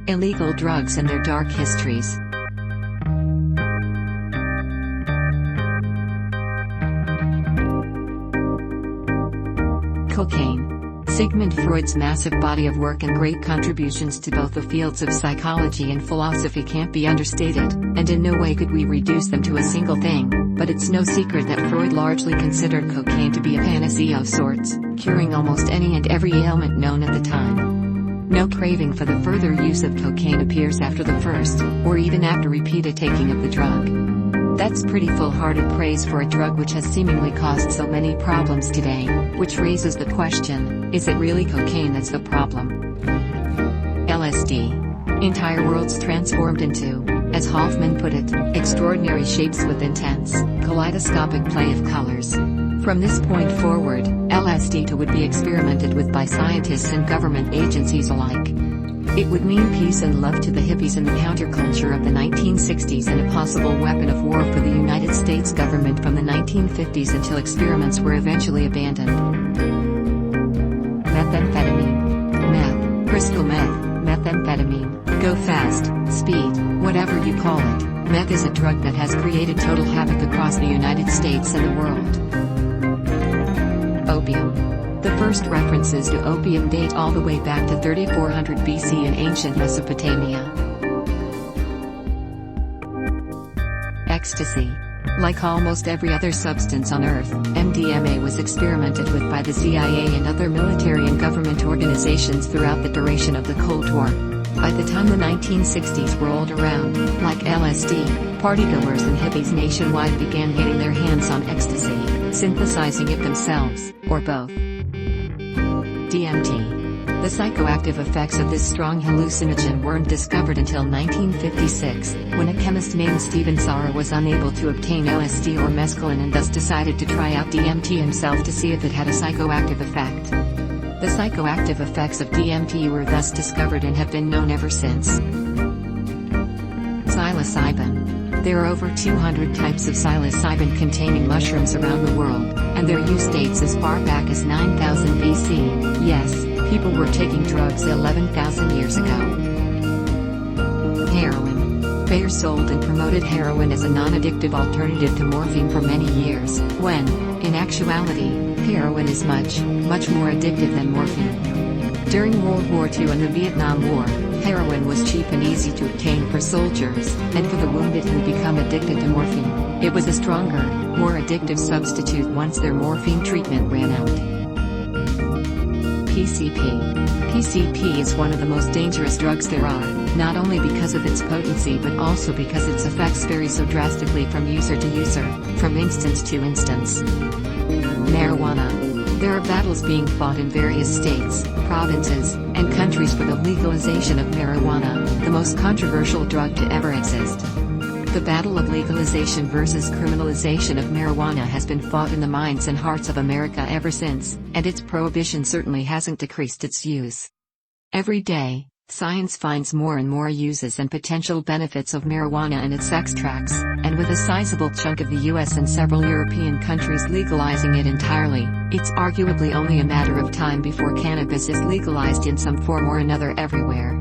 Illegal drugs and their dark histories. Cocaine. Sigmund Freud's massive body of work and great contributions to both the fields of psychology and philosophy can't be understated, and in no way could we reduce them to a single thing, but it's no secret that Freud largely considered cocaine to be a panacea of sorts, curing almost any and every ailment known at the time. No craving for the further use of cocaine appears after the first, or even after repeated taking of the drug. That's pretty full-hearted praise for a drug which has seemingly caused so many problems today, which raises the question, is it really cocaine that's the problem? LSD. Entire worlds transformed into, as Hoffman put it, extraordinary shapes with intense, kaleidoscopic play of colors. From this point forward, LSD would be experimented with by scientists and government agencies alike. It would mean peace and love to the hippies and the counterculture of the 1960s and a possible weapon of war for the United States government from the 1950s until experiments were eventually abandoned. Methamphetamine. Meth, crystal meth, methamphetamine, go fast, speed, whatever you call it, meth is a drug that has created total havoc across the United States and the world. Opium. The first references to opium date all the way back to 3400 BC in ancient Mesopotamia. Ecstasy. Like almost every other substance on Earth, MDMA was experimented with by the CIA and other military and government organizations throughout the duration of the Cold War. By the time the 1960s rolled around, like LSD, partygoers and hippies nationwide began getting their hands on ecstasy, synthesizing it themselves, or both. DMT. The psychoactive effects of this strong hallucinogen weren't discovered until 1956, when a chemist named Stephen Sarra was unable to obtain LSD or mescaline and thus decided to try out DMT himself to see if it had a psychoactive effect. The psychoactive effects of DMT were thus discovered and have been known ever since. Psilocybin. There are over 200 types of psilocybin-containing mushrooms around the world, and their use dates as far back as 9000 BC. Yes, people were taking drugs 11,000 years ago. Heroin. Bayer sold and promoted heroin as a non-addictive alternative to morphine for many years, when, in actuality, heroin is much more addictive than morphine. During World War II and the Vietnam War, heroin was cheap and easy to obtain for soldiers, and for the wounded who become addicted to morphine, it was a stronger, more addictive substitute once their morphine treatment ran out. PCP. PCP is one of the most dangerous drugs there are, not only because of its potency but also because its effects vary so drastically from user to user, from instance to instance. Marijuana. There are battles being fought in various states, provinces, and countries for the legalization of marijuana, the most controversial drug to ever exist. The battle of legalization versus criminalization of marijuana has been fought in the minds and hearts of America ever since, and its prohibition certainly hasn't decreased its use. Every day, science finds more and more uses and potential benefits of marijuana and its extracts, and with a sizable chunk of the US and several European countries legalizing it entirely, it's arguably only a matter of time before cannabis is legalized in some form or another everywhere.